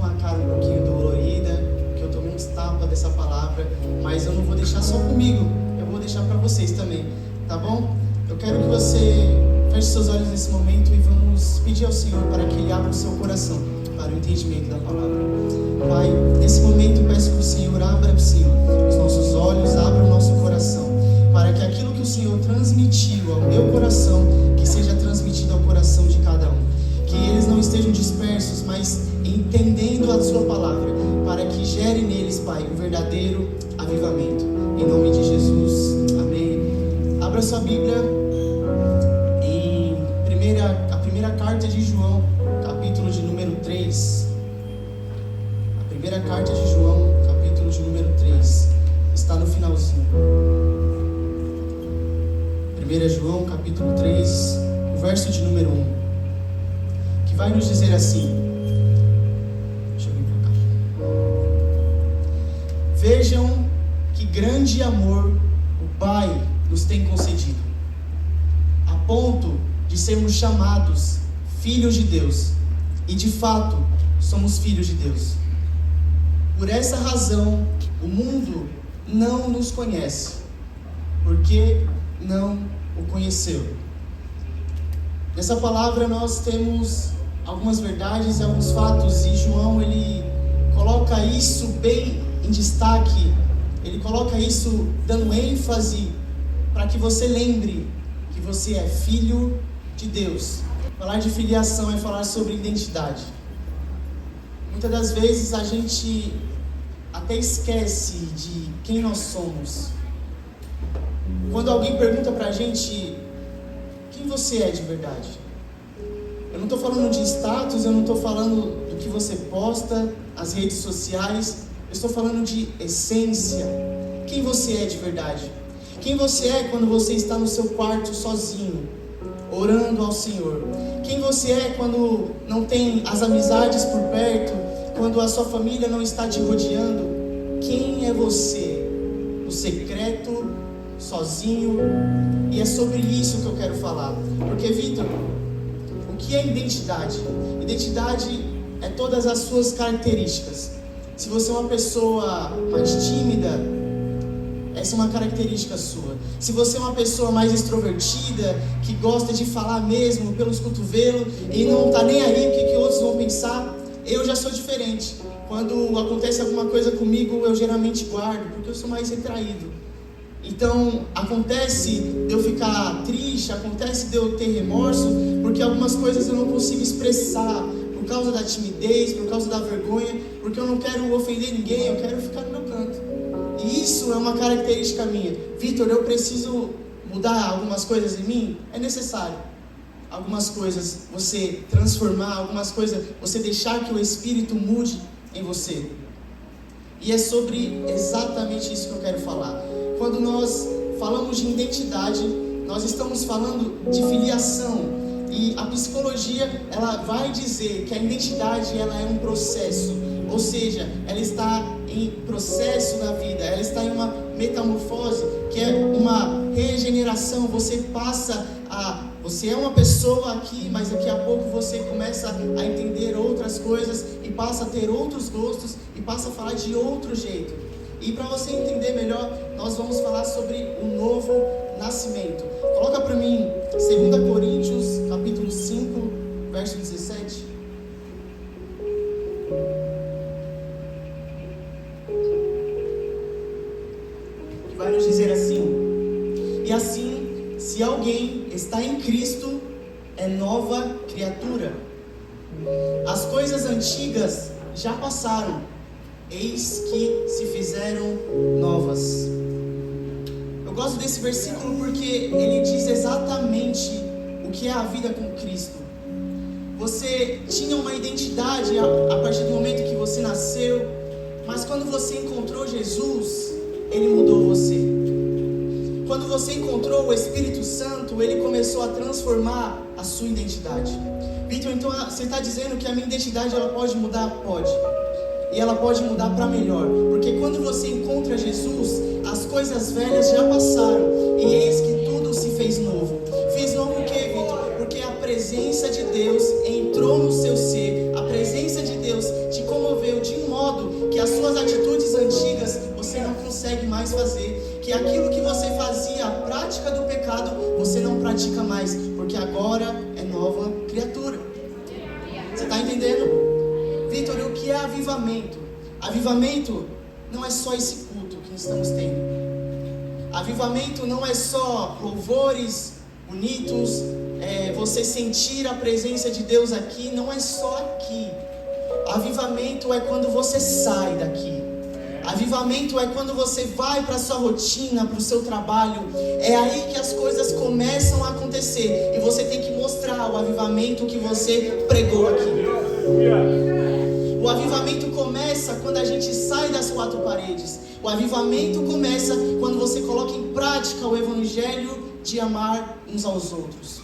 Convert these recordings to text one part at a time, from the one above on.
com a cara um pouquinho dolorida, que eu tomei uns tapas dessa palavra, mas eu não vou deixar só comigo, eu vou deixar para vocês também, tá bom? Eu quero que você feche seus olhos nesse momento e vamos pedir ao Senhor para que Ele abra o seu coração para o entendimento da palavra. Pai, nesse momento eu peço que o Senhor abra, Senhor, os nossos olhos, abra o nosso coração, para que aquilo que o Senhor transmitiu ao meu coração, que seja transmitido ao coração de cada um. Que eles não estejam dispersos, mas entendendo a sua palavra, para que gere neles, Pai, um verdadeiro avivamento. Em nome de Jesus, amém. Abra sua Bíblia em a primeira carta de João, capítulo de número 3. A primeira carta de João, capítulo de número 3, está no finalzinho. 1 João, capítulo 3, o verso de número 1, que vai nos dizer assim. Deixa eu vir para cá. Vejam que grande amor o Pai nos tem concedido, a ponto de sermos chamados filhos de Deus, e de fato somos filhos de Deus. Por essa razão o mundo não nos conhece, porque não o conheceu. Nessa palavra nós temos algumas verdades e alguns fatos, e João ele coloca isso bem em destaque, ele coloca isso dando ênfase para que você lembre que você é filho de Deus. Falar de filiação é falar sobre identidade. Muitas das vezes a gente até esquece de quem nós somos. Quando alguém pergunta pra gente quem você é de verdade, eu não estou falando de status, eu não estou falando do que você posta nas redes sociais, eu estou falando de essência. Quem você é de verdade? Quem você é quando você está no seu quarto sozinho, orando ao Senhor? Quem você é quando não tem as amizades por perto, quando a sua família não está te rodeando? Quem é você? No secreto, sozinho. E é sobre isso que eu quero falar. Porque, Vitor, o que é identidade? Identidade é todas as suas características. Se você é uma pessoa mais tímida, essa é uma característica sua. Se você é uma pessoa mais extrovertida, que gosta de falar mesmo pelos cotovelos e não está nem aí o que outros vão pensar, eu já sou diferente. Quando acontece alguma coisa comigo, eu geralmente guardo, porque eu sou mais retraído. Então, acontece de eu ficar triste, acontece de eu ter remorso, porque algumas coisas eu não consigo expressar, por causa da timidez, por causa da vergonha, porque eu não quero ofender ninguém, eu quero ficar no meu canto. E isso é uma característica minha. Vitor, eu preciso mudar algumas coisas em mim? É necessário. Algumas coisas você transformar, algumas coisas você deixar que o Espírito mude em você. E é sobre exatamente isso que eu quero falar. Quando nós falamos de identidade, nós estamos falando de filiação. E a psicologia, ela vai dizer que a identidade, ela é um processo. Ou seja, ela está em processo na vida, ela está em uma metamorfose, que é uma regeneração. Você é uma pessoa aqui, mas daqui a pouco você começa a entender outras coisas e passa a ter outros gostos e passa a falar de outro jeito. E para você entender melhor, nós vamos falar sobre o novo nascimento. Coloca para mim 2 Coríntios, capítulo 5, verso 17. Que vai nos dizer assim: e assim, se alguém está em Cristo, é nova criatura. As coisas antigas já passaram, eis que se fizeram novas. Eu gosto desse versículo porque ele diz exatamente o que é a vida com Cristo. Você tinha uma identidade a partir do momento que você nasceu, mas quando você encontrou Jesus, Ele mudou você. Quando você encontrou o Espírito Santo, Ele começou a transformar a sua identidade. Vitor, então você está dizendo que a minha identidade ela pode mudar? Pode. E ela pode mudar para melhor. Porque quando você encontra Jesus, as coisas velhas já passaram. E eis que tudo se fez novo. Fez novo o que, Vitor? Porque a presença de Deus entrou no seu ser. A presença de Deus te comoveu. mais fazer, que aquilo que você fazia, a prática do pecado, você não pratica mais, porque agora é nova criatura. Você está entendendo? Vitor, o que é avivamento? Avivamento não é só esse culto que estamos tendo. Avivamento não é só louvores bonitos, você sentir a presença de Deus aqui, não é só aqui. Avivamento é quando você sai daqui. Avivamento é quando você vai para a sua rotina, para o seu trabalho. É aí que as coisas começam a acontecer. E você tem que mostrar o avivamento que você pregou aqui. O avivamento começa quando a gente sai das quatro paredes. O avivamento começa quando você coloca em prática o evangelho de amar uns aos outros.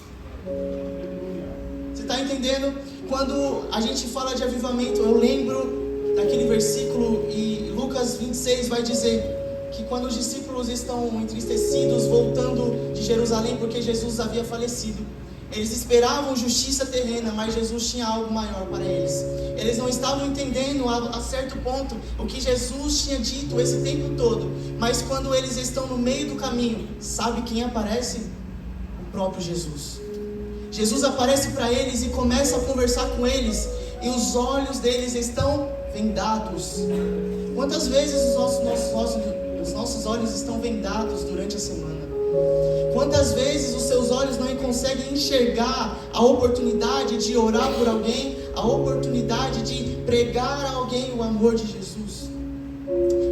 Você está entendendo? Quando a gente fala de avivamento, eu lembro daquele versículo, e Lucas 26 vai dizer que quando os discípulos estão entristecidos voltando de Jerusalém porque Jesus havia falecido, eles esperavam justiça terrena, mas Jesus tinha algo maior para eles. Eles não estavam entendendo a certo ponto o que Jesus tinha dito esse tempo todo, mas quando eles estão no meio do caminho, sabe quem aparece? O próprio Jesus. Jesus aparece para eles e começa a conversar com eles, e os olhos deles estão vendados. Quantas vezes os nossos olhos estão vendados durante a semana? Quantas vezes os seus olhos não conseguem enxergar a oportunidade de orar por alguém, a oportunidade de pregar a alguém o amor de Jesus?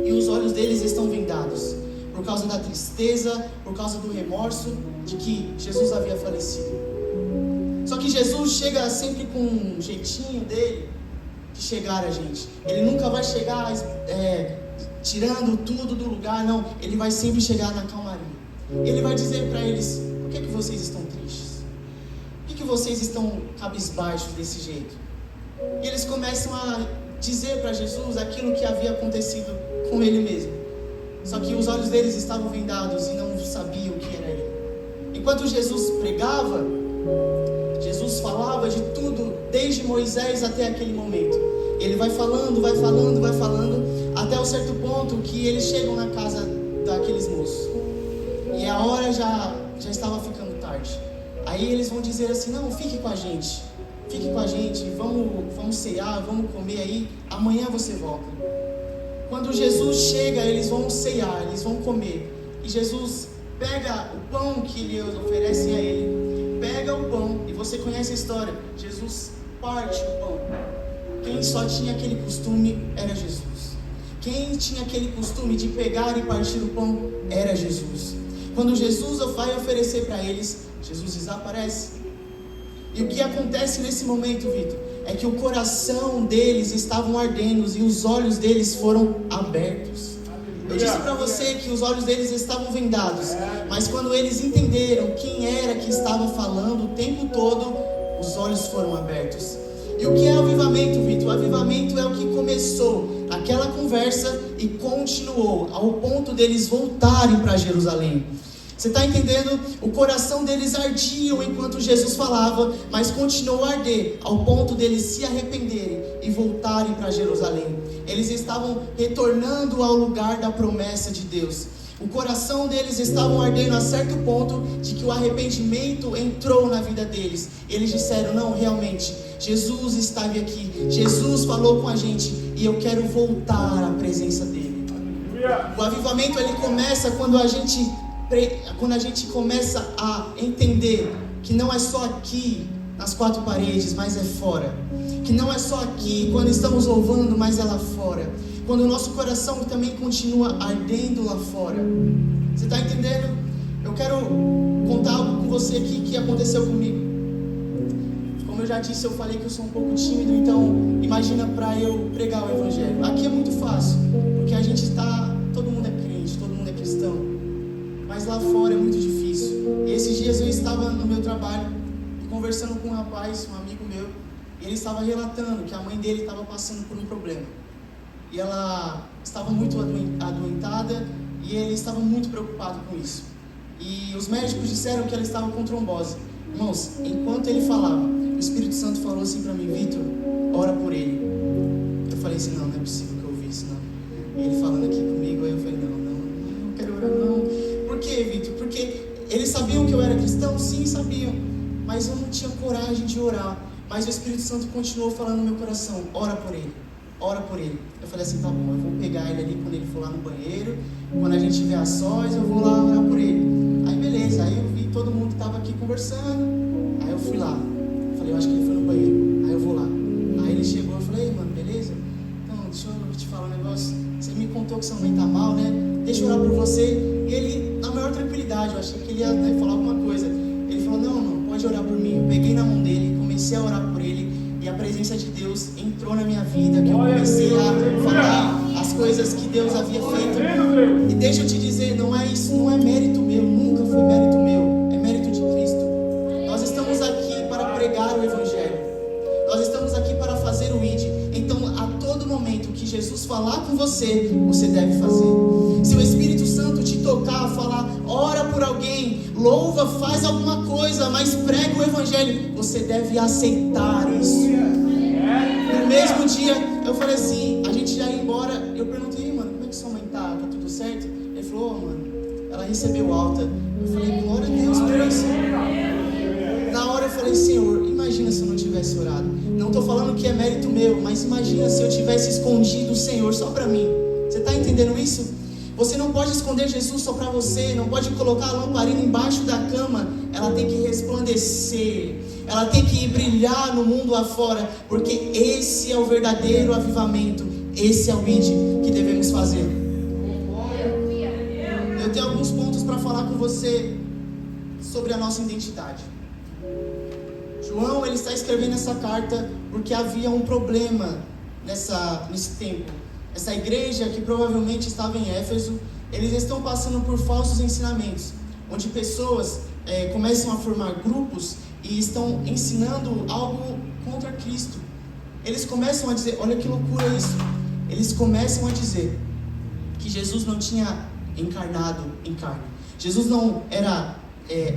E os olhos deles estão vendados por causa da tristeza, por causa do remorso de que Jesus havia falecido. Só que Jesus chega sempre com um jeitinho dele de chegar a gente. Ele nunca vai chegar tirando tudo do lugar, não. Ele vai sempre chegar na calmaria. Ele vai dizer para eles: por que vocês estão tristes? Por que vocês estão cabisbaixos desse jeito? E eles começam a dizer para Jesus aquilo que havia acontecido com ele mesmo. Só que os olhos deles estavam vendados e não sabiam o que era ele. Enquanto Jesus pregava, Jesus falava de tudo, desde Moisés até aquele momento. Ele vai falando, até um certo ponto que eles chegam na casa daqueles moços. E a hora já estava ficando tarde. Aí eles vão dizer assim: não, fique com a gente, vamos cear, vamos comer aí, amanhã você volta. Quando Jesus chega, eles vão cear, eles vão comer. E Jesus pega o pão que eles oferecem a ele, pega o pão, e você conhece a história, Jesus parte o pão. Quem só tinha aquele costume era Jesus. Quem tinha aquele costume de pegar e partir o pão era Jesus. Quando Jesus vai oferecer para eles, Jesus desaparece. E o que acontece nesse momento, Vitor, é que o coração deles estavam ardendo e os olhos deles foram abertos. Eu disse para você que os olhos deles estavam vendados, mas quando eles entenderam quem era que estava falando o tempo todo, os olhos foram abertos. E o que é avivamento, Vitor? O avivamento é o que começou aquela conversa e continuou ao ponto deles voltarem para Jerusalém. Você está entendendo? O coração deles ardia enquanto Jesus falava, mas continuou a arder ao ponto deles se arrependerem e voltarem para Jerusalém. Eles estavam retornando ao lugar da promessa de Deus. O coração deles estava ardendo a certo ponto de que o arrependimento entrou na vida deles. Eles disseram: não, realmente, Jesus estava aqui, Jesus falou com a gente e eu quero voltar à presença dele. O avivamento ele começa quando a gente começa a entender que não é só aqui nas quatro paredes, mas é fora. Que não é só aqui quando estamos louvando, mas é lá fora. Quando o nosso coração também continua ardendo lá fora. Você está entendendo? Eu quero contar algo com você aqui que aconteceu comigo. Como eu já disse, eu falei que eu sou um pouco tímido, então imagina para eu pregar o evangelho. Aqui é muito fácil, porque a gente está, todo mundo é crente, todo mundo é cristão. Mas lá fora é muito difícil. E esses dias eu estava no meu trabalho, conversando com um rapaz, um amigo meu, e ele estava relatando que a mãe dele estava passando por um problema. E ela estava muito adoentada e ele estava muito preocupado com isso. E os médicos disseram que ela estava com trombose. Irmãos, enquanto ele falava, o Espírito Santo falou assim para mim: Vitor, ora por ele. Eu falei assim: não é possível que eu ouvi isso, não. E ele falando aqui comigo, aí eu falei: não sabiam que eu era cristão? Sim, sabiam. Mas eu não tinha coragem de orar. Mas o Espírito Santo continuou falando no meu coração: ora por ele, ora por ele. Eu falei assim: tá bom, eu vou pegar ele ali quando ele for lá no banheiro. Quando a gente tiver a sós, eu vou lá orar por ele. Aí beleza, aí eu vi todo mundo que estava aqui conversando. Aí eu fui lá. Falei: eu acho que ele foi no banheiro. Aí eu vou lá. Aí ele chegou, eu falei: ei, mano, beleza? Então, deixa eu te falar um negócio. Você me contou que sua mãe tá mal, né? Deixa eu orar por você. E ele, na maior tranquilidade, eu achei que ele ia falar alguma coisa. Ele falou: não, pode orar por mim. Eu peguei na mão dele, comecei a orar por ele. E a presença de Deus entrou na minha vida. Que eu comecei a falar as coisas que Deus havia feito. E deixa eu te dizer, não é isso, não é mérito meu. Nunca foi mérito meu. É mérito de Cristo. Nós estamos aqui para pregar o Evangelho. Nós estamos aqui para fazer o ID. Então, a todo momento que Jesus falar com você, você deve fazer. Se o Espírito Santo te tocar, falar, ora por alguém, louva, faz alguma coisa, mas prega o Evangelho, você deve aceitar isso. No mesmo dia, eu falei assim, a gente já ia embora, eu perguntei: mano, como é que sua mãe tá? Tá tudo certo? Ele falou: mano, ela recebeu alta. Eu falei: glória a Deus por isso. Na hora eu falei: Senhor, imagina se eu não tivesse orado. Não estou falando que é mérito meu, mas imagina se eu tivesse escondido o Senhor só para mim. Você está entendendo isso? Você não pode esconder Jesus só para você. Não pode colocar a lamparina embaixo da cama. Ela tem que resplandecer. Ela tem que brilhar no mundo afora. Porque esse é o verdadeiro avivamento. Esse é o ID que devemos fazer. Eu tenho alguns pontos para falar com você sobre a nossa identidade. João, ele está escrevendo essa carta porque havia um problema nesse tempo. Essa igreja, que provavelmente estava em Éfeso, eles estão passando por falsos ensinamentos, onde pessoas começam a formar grupos e estão ensinando algo contra Cristo. Eles começam a dizer, olha que loucura isso, eles começam a dizer que Jesus não tinha encarnado em carne. Jesus não era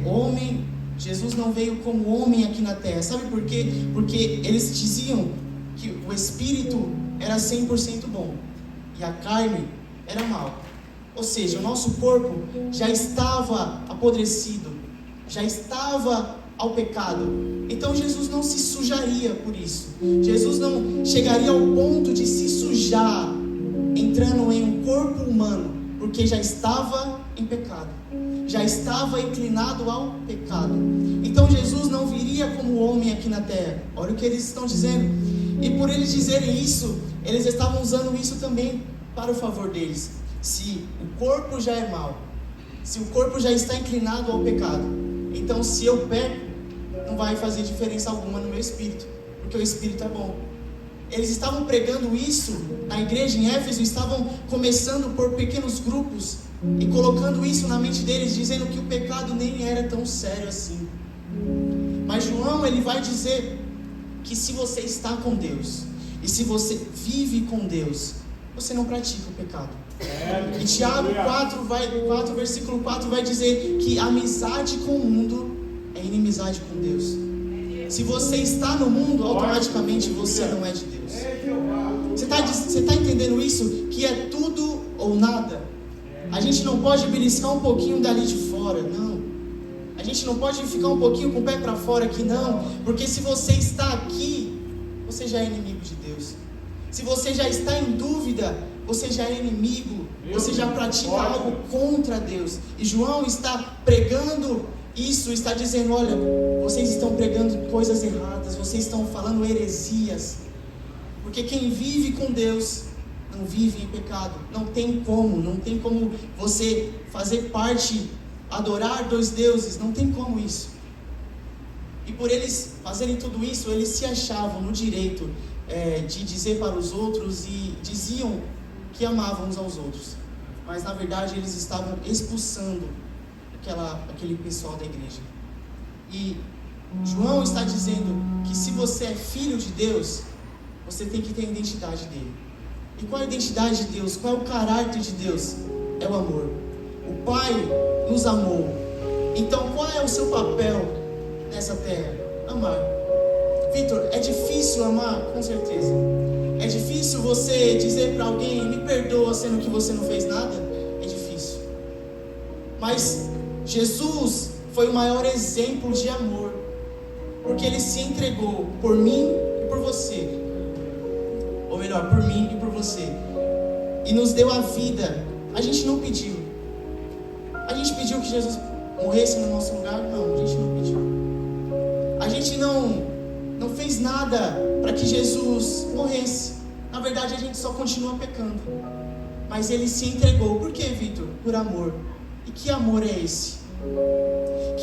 homem. Jesus não veio como homem aqui na terra. Sabe por quê? Porque eles diziam que o Espírito era 100% bom e a carne era mal. Ou seja, o nosso corpo já estava apodrecido, já estava ao pecado. Então Jesus não se sujaria por isso. Jesus não chegaria ao ponto de se sujar entrando em um corpo humano, porque já estava em pecado, já estava inclinado ao pecado. Então Jesus não viria como homem aqui na terra. Olha o que eles estão dizendo. E por eles dizerem isso, eles estavam usando isso também para o favor deles. Se o corpo já é mau, se o corpo já está inclinado ao pecado, então se eu peco, não vai fazer diferença alguma no meu espírito, porque o espírito é bom. Eles estavam pregando isso na igreja em Éfeso, estavam começando por pequenos grupos e colocando isso na mente deles, dizendo que o pecado nem era tão sério assim. Mas João, ele vai dizer que se você está com Deus e se você vive com Deus, você não pratica o pecado. E Tiago 4, versículo 4 vai dizer que amizade com o mundo é inimizade com Deus. Se você está no mundo, automaticamente você não é de Deus. Você está entendendo isso? Que é tudo ou nada. A gente não pode beliscar um pouquinho dali de fora, não. A gente não pode ficar um pouquinho com o pé para fora aqui, não. Porque se você está aqui, você já é inimigo de Deus. Se você já está em dúvida, você já é inimigo. Você já pratica algo contra Deus. E João está pregando isso, está dizendo: olha, vocês estão pregando coisas erradas, vocês estão falando heresias. Porque quem vive com Deus não vive em pecado. Não tem como você fazer parte, adorar dois deuses, não tem como isso. E por eles fazerem tudo isso, eles se achavam no direito de dizer para os outros, e diziam que amavam uns aos outros, mas na verdade eles estavam expulsando aquele pessoal da igreja. E João está dizendo que se você é filho de Deus, você tem que ter a identidade dele. E qual é a identidade de Deus? Qual é o caráter de Deus? É o amor. O Pai nos amou. Então qual é o seu papel nessa terra? Amar. Vitor, é difícil amar? Com certeza. É difícil você dizer para alguém: me perdoa, sendo que você não fez nada? É difícil. Mas Jesus foi o maior exemplo de amor, porque Ele se entregou por mim e por você, ou melhor, por mim e por você, e nos deu a vida. A gente não pediu. A gente pediu que Jesus morresse no nosso lugar? Não, a gente não pediu. A gente não fez nada para que Jesus morresse. Na verdade, a gente só continua pecando. Mas Ele se entregou. Por quê, Vitor? Por amor. E que amor é esse?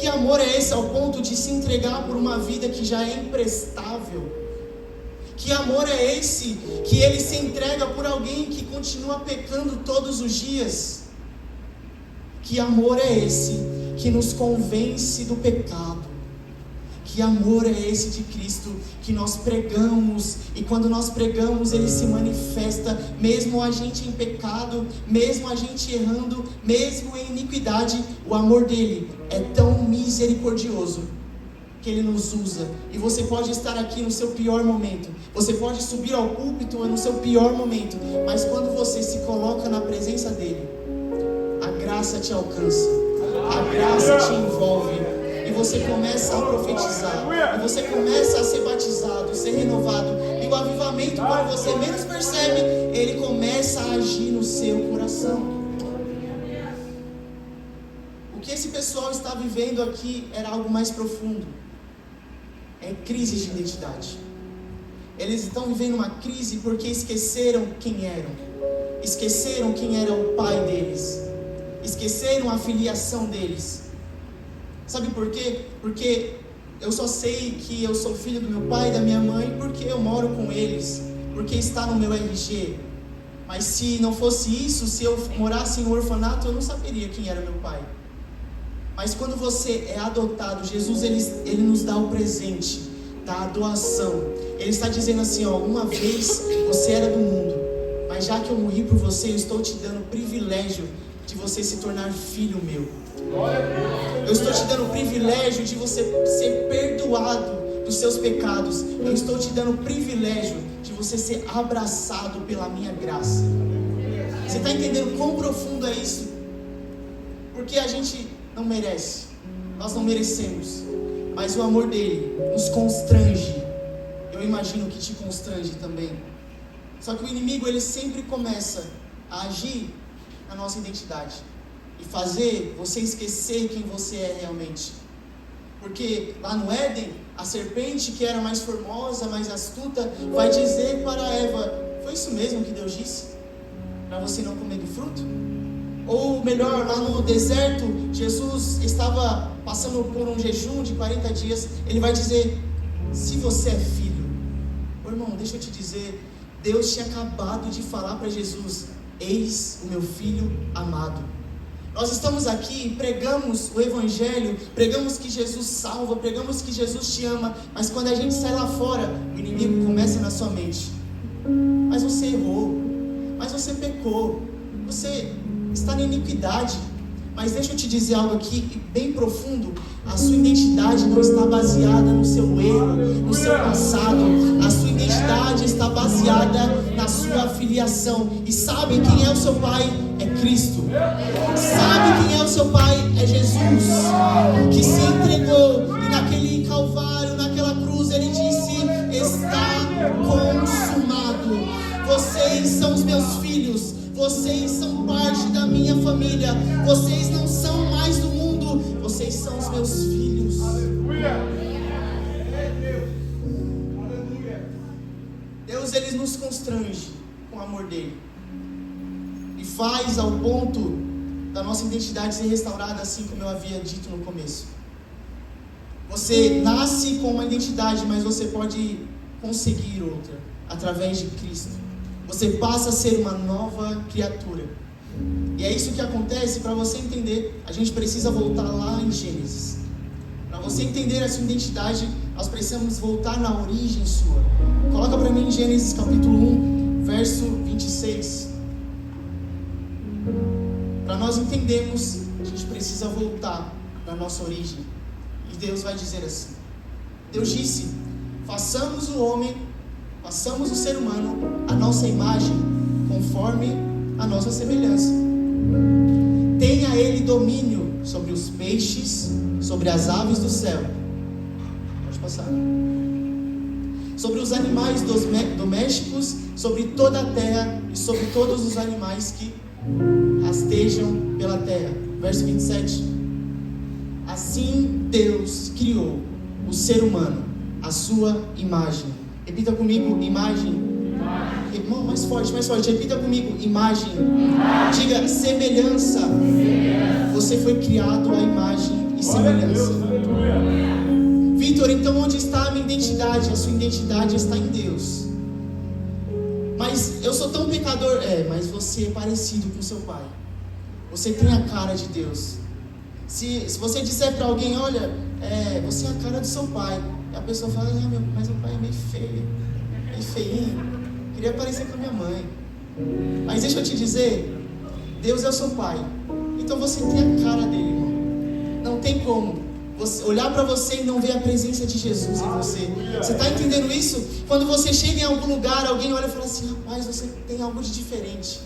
Que amor é esse ao ponto de se entregar por uma vida que já é imprestável? Que amor é esse que Ele se entrega por alguém que continua pecando todos os dias? Que amor é esse que nos convence do pecado? Que amor é esse de Cristo que nós pregamos, e quando nós pregamos Ele se manifesta, mesmo a gente em pecado, mesmo a gente errando, mesmo em iniquidade. O amor dEle é tão misericordioso que Ele nos usa. E você pode estar aqui no seu pior momento, você pode subir ao púlpito no seu pior momento, mas quando você se coloca na presença dEle, a graça te alcança, a graça te envolve, e você começa a profetizar, e você começa a ser batizado, ser renovado, e o avivamento, quando você menos percebe, ele começa a agir no seu coração. O que esse pessoal está vivendo aqui era algo mais profundo. É crise de identidade. Eles estão vivendo uma crise porque esqueceram quem eram, esqueceram quem era o pai deles, esqueceram a filiação deles. Sabe por quê? Porque eu só sei que eu sou filho do meu pai e da minha mãe porque eu moro com eles, porque está no meu RG. Mas se não fosse isso, se eu morasse em um orfanato, eu não saberia quem era meu pai. Mas quando você é adotado, Jesus ele nos dá o presente da doação. Ele está dizendo assim, ó, uma vez você era do mundo, mas já que eu morri por você, eu estou te dando o privilégio de você se tornar filho meu. Eu estou te dando o privilégio de você ser perdoado dos seus pecados. Eu estou te dando o privilégio de você ser abraçado pela minha graça. Você está entendendo quão profundo é isso? Porque a gente não merece, nós não merecemos, mas o amor dele nos constrange. Eu imagino que te constrange também. Só que o inimigo, ele sempre começa a agir na nossa identidade e fazer você esquecer quem você é realmente. Porque lá no Éden, a serpente, que era mais formosa, mais astuta, vai dizer para Eva: foi isso mesmo que Deus disse? Para você não comer do fruto? Ou melhor, lá no deserto, Jesus estava passando por um jejum de 40 dias. Ele vai dizer: se você é filho. Ô irmão, deixa eu te dizer, Deus tinha acabado de falar para Jesus: eis o meu filho amado. Nós estamos aqui, pregamos o Evangelho, pregamos que Jesus salva, pregamos que Jesus te ama, mas quando a gente sai lá fora, o inimigo começa na sua mente: mas você errou, mas você pecou, você está na iniquidade. Mas deixa eu te dizer algo aqui bem profundo: a sua identidade não está baseada no seu erro, no seu passado. A sua identidade está baseada na sua filiação. E sabe quem é o seu pai? É Cristo. Sabe quem é o seu pai? É Jesus, que se entregou, e naquele Calvário, naquela cruz, ele disse: está consumado. Vocês são os meus filhos, vocês são parte da minha família, vocês não são mais do mundo, vocês são os meus filhos. Aleluia. Deus, ele nos constrange com o amor dele e faz ao ponto da nossa identidade ser restaurada, assim como eu havia dito no começo. Você nasce com uma identidade, mas você pode conseguir outra através de Cristo. Você passa a ser uma nova criatura. E é isso que acontece. Para você entender, a gente precisa voltar lá em Gênesis. Para você entender a sua identidade, nós precisamos voltar na origem sua. Coloca para mim em Gênesis capítulo 1, verso 26. Para nós entendermos, a gente precisa voltar para a nossa origem. E Deus vai dizer assim: Deus disse: façamos o homem, façamos o ser humano a nossa imagem, conforme a nossa semelhança. Tenha ele domínio sobre os peixes, sobre as aves do céu. Pode passar. Sobre os animais domésticos, sobre toda a terra e sobre todos os animais que rastejam pela terra. Verso 27. Assim Deus criou o ser humano, à sua imagem. Repita comigo, imagem. Irmão, mais forte. Repita comigo, imagem. Diga, semelhança. Você foi criado à imagem e semelhança. Vitor, então onde está a minha identidade? A sua identidade está em Deus. Mas eu sou tão pecador. Mas você é parecido com seu pai. Você tem a cara de Deus. Se você disser para alguém, olha, você é a cara do seu pai, e a pessoa fala, mas meu pai é meio feio, meio feinho, queria parecer com a minha mãe. Mas deixa eu te dizer, Deus é o seu pai, então você tem a cara dele, irmão. Não tem como você olhar para você e não ver a presença de Jesus em você. Você está entendendo isso? Quando você chega em algum lugar, alguém olha e fala assim, rapaz, você tem algo de diferente.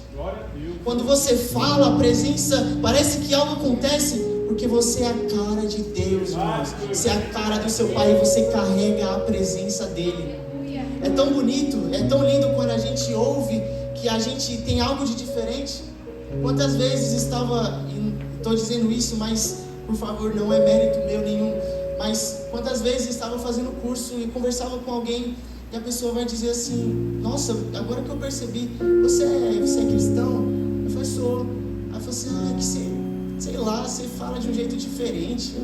Quando você fala, a presença, parece que algo acontece, porque você é a cara de Deus, irmãos. Você é a cara do seu pai e você carrega a presença dele. É tão bonito, é tão lindo quando a gente ouve que a gente tem algo de diferente. Quantas vezes estou dizendo isso, mas por favor, não é mérito meu nenhum, mas quantas vezes estava fazendo curso e conversava com alguém e a pessoa vai dizer assim, nossa, agora que eu percebi, você é cristão? Eu falei, sou. Aí eu falei assim, que sei lá, você fala de um jeito diferente.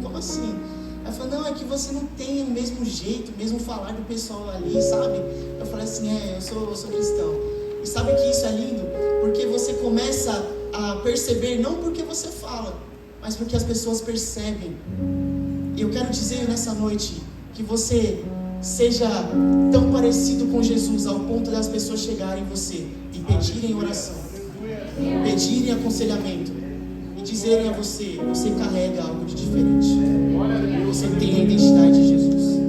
Como assim? Ela falou, não, é que você não tem o mesmo jeito, o mesmo falar do pessoal ali, sabe? Eu falei assim, eu sou cristão. E sabe que isso é lindo? Porque você começa a perceber, não porque você fala, mas porque as pessoas percebem. E eu quero dizer nessa noite, que você seja tão parecido com Jesus, ao ponto das pessoas chegarem em você e pedirem oração, pedirem aconselhamento, dizerem a você, você carrega algo de diferente. Você tem a identidade de Jesus.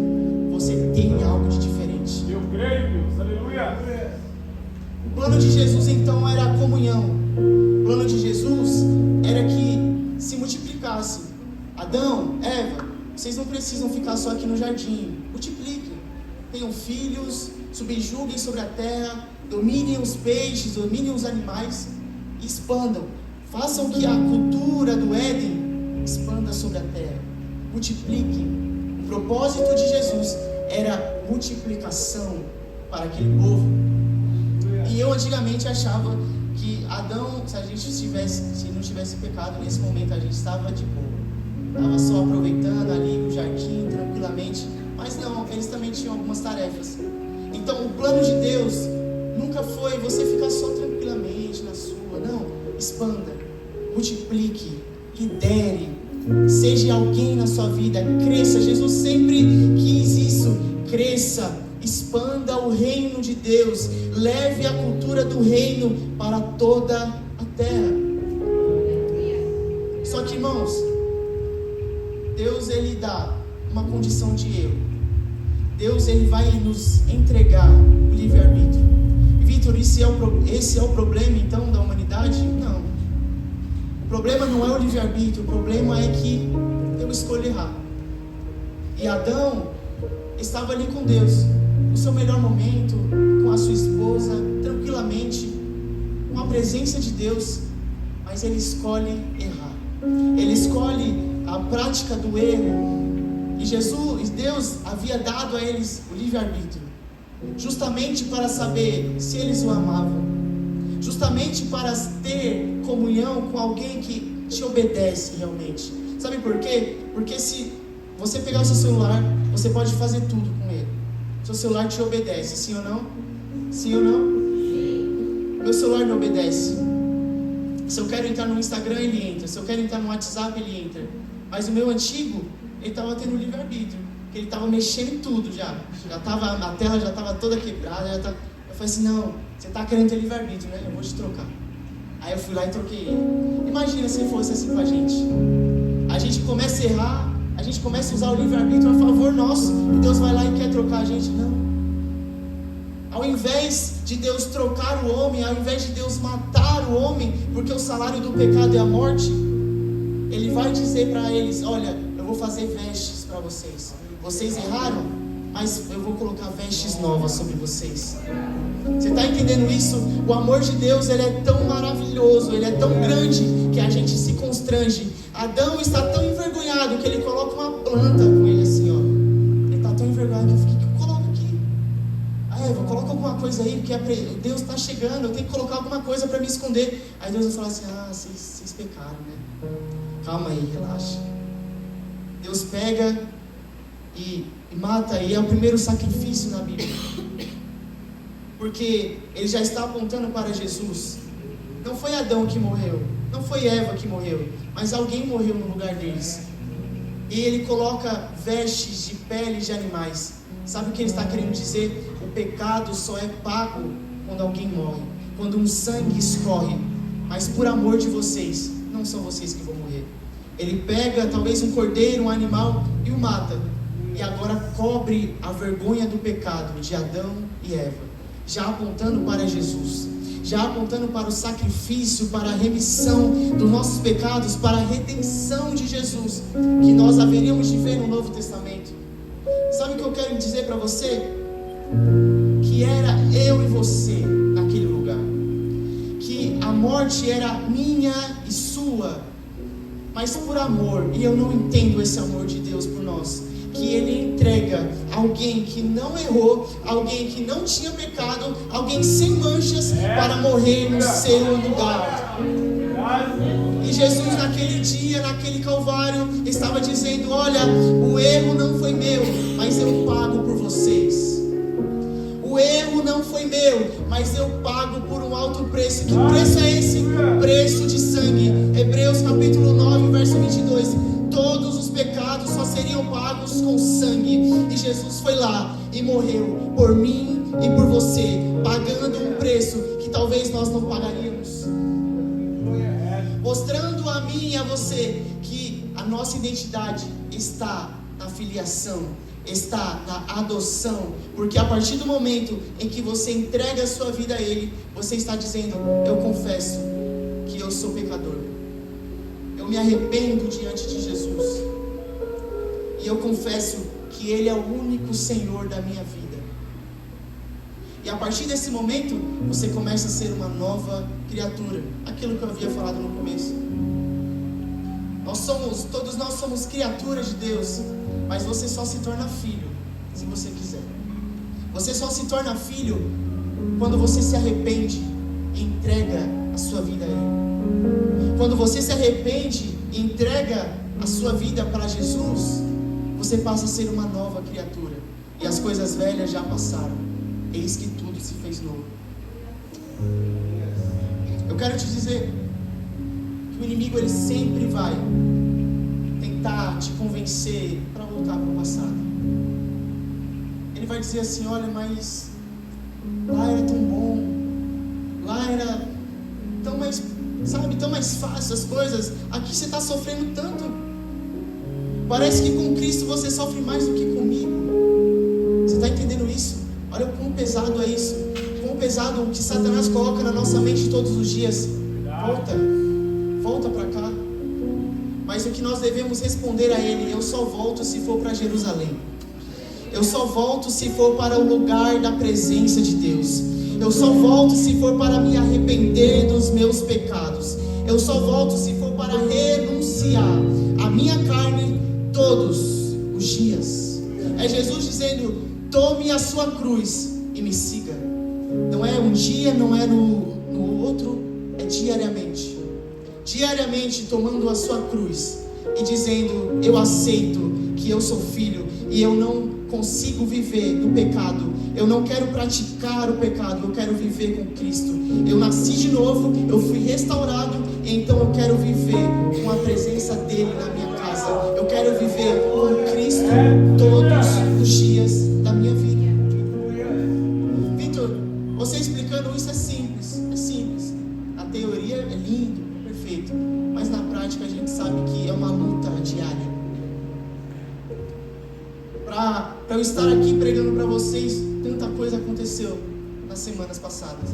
Você tem algo de diferente. Eu creio, Deus. Aleluia. O plano de Jesus então era a comunhão. O plano de Jesus era que se multiplicasse. Adão, Eva, vocês não precisam ficar só aqui no jardim. Multipliquem. Tenham filhos, subjuguem sobre a terra, dominem os peixes, dominem os animais e expandam. Façam que a cultura do Éden expanda sobre a terra. Multipliquem. O propósito de Jesus era multiplicação para aquele povo. E eu antigamente achava que Adão, se não tivesse pecado, nesse momento a gente estava de boa. Estava só aproveitando ali o jardim, tranquilamente. Mas não, eles também tinham algumas tarefas. Então o plano de Deus nunca foi você ficar só tranquilamente na sua. Não, expanda. Multiplique, lidere, seja alguém na sua vida, cresça. Jesus sempre quis isso, cresça, expanda o reino de Deus, leve a cultura do reino para toda a terra. Só que, irmãos, Deus ele dá uma condição de erro. Deus ele vai nos entregar o livre-arbítrio. E Vitor, esse é o problema então da humanidade? Não. O problema não é o livre-arbítrio, o problema é que eu escolho errar. E Adão estava ali com Deus, no seu melhor momento, com a sua esposa, tranquilamente, com a presença de Deus, mas ele escolhe errar. Ele escolhe a prática do erro. E Deus havia dado a eles o livre-arbítrio, justamente para saber se eles o amavam. Justamente para ter comunhão com alguém que te obedece realmente. Sabe por quê? Porque se você pegar o seu celular, você pode fazer tudo com ele. Seu celular te obedece, sim ou não? Sim ou não? Sim. Meu celular me obedece. Se eu quero entrar no Instagram, ele entra. Se eu quero entrar no WhatsApp, ele entra. Mas o meu antigo, ele estava tendo livre-arbítrio. Porque ele estava mexendo em tudo já. A tela já estava toda quebrada. Eu falei assim, não, você está querendo ter livre-arbítrio, né? Eu vou te trocar. Aí eu fui lá e troquei ele. Imagina se fosse assim com a gente. A gente começa a errar, a gente começa a usar o livre-arbítrio a favor nosso, e Deus vai lá e quer trocar a gente. Não. Ao invés de Deus trocar o homem, ao invés de Deus matar o homem, porque o salário do pecado é a morte, Ele vai dizer para eles: olha, eu vou fazer vestes para vocês. Vocês erraram, mas eu vou colocar vestes novas sobre vocês. Você está entendendo isso? O amor de Deus, ele é tão maravilhoso, ele é tão grande, que a gente se constrange. Adão está tão envergonhado que ele coloca uma planta com ele assim, ó. Ele está tão envergonhado que eu fiquei: o que eu coloco aqui? Eva, coloca alguma coisa aí, porque Deus está chegando, eu tenho que colocar alguma coisa para me esconder. Aí Deus vai falar assim: vocês pecaram, né? Calma aí, relaxa. Deus pega e mata, e é o primeiro sacrifício na Bíblia, porque ele já está apontando para Jesus. Não foi Adão que morreu, não foi Eva que morreu, mas alguém morreu no lugar deles. E ele coloca vestes de peles de animais. Sabe o que ele está querendo dizer? O pecado só é pago quando alguém morre, quando um sangue escorre. Mas por amor de vocês, não são vocês que vão morrer. Ele pega talvez um cordeiro, um animal, e o mata. E agora cobre a vergonha do pecado de Adão e Eva, já apontando para Jesus, já apontando para o sacrifício, para a remissão dos nossos pecados, para a redenção de Jesus, que nós haveríamos de ver no Novo Testamento. Sabe o que eu quero dizer para você? Que era eu e você naquele lugar, que a morte era minha e sua, mas por amor, e eu não entendo esse amor de Deus por nós, que Ele entrega alguém que não errou, alguém que não tinha pecado, alguém sem manchas, para morrer no seu lugar. E Jesus naquele dia, naquele Calvário, estava dizendo: olha, o erro não foi meu, mas eu pago por vocês. O erro não foi meu, mas eu pago por um alto preço. Que preço é esse? Preço de sangue. Hebreus capítulo 9, verso 22. Todos os pecados só seriam pagos com sangue. E Jesus foi lá e morreu por mim e por você, pagando um preço que talvez nós não pagaríamos. Mostrando a mim e a você que a nossa identidade está na filiação, está na adoção, porque a partir do momento em que você entrega a sua vida a Ele, você está dizendo: eu confesso que eu sou pecador, eu me arrependo diante de Jesus, e eu confesso que Ele é o único Senhor da minha vida. E a partir desse momento, você começa a ser uma nova criatura. Aquilo que eu havia falado no começo. Todos nós somos criaturas de Deus, mas você só se torna filho se você quiser. Você só se torna filho quando você se arrepende e entrega a sua vida a Ele. Quando você se arrepende e entrega a sua vida para Jesus, você passa a ser uma nova criatura. E as coisas velhas já passaram. Eis que tudo se fez novo. Eu quero te dizer que o inimigo, ele sempre vai tentar te convencer para voltar para o passado. Ele vai dizer assim: olha, mas lá era tão bom, lá era tão mais, tão mais fácil as coisas. Aqui você está sofrendo tanto. Parece que com Cristo você sofre mais do que comigo. Você está entendendo isso? Olha o quão pesado é isso. Quão pesado o que Satanás coloca na nossa mente todos os dias. Volta para cá. Mas o que nós devemos responder a Ele: eu só volto se for para Jerusalém. Eu só volto se for para o lugar da presença de Deus. Eu só volto se for para me arrepender dos meus pecados. Eu só volto se for para renunciar a minha carne todos os dias. É Jesus dizendo: tome a sua cruz e me siga. Não é um dia, não é no outro, é diariamente. Diariamente tomando a sua cruz e dizendo: eu aceito que eu sou filho e eu não consigo viver no pecado. Eu não quero praticar o pecado, eu quero viver com Cristo. Eu nasci de novo, eu fui restaurado, então eu quero viver com a presença dEle na minha casa. Eu quero viver com Cristo todos os dias da minha vida. Vitor, você explicando isso é simples. A teoria é lindo, é perfeito, mas na prática a gente sabe que é uma luta diária. Para eu estar aqui pregando para vocês, tanta coisa aconteceu nas semanas passadas.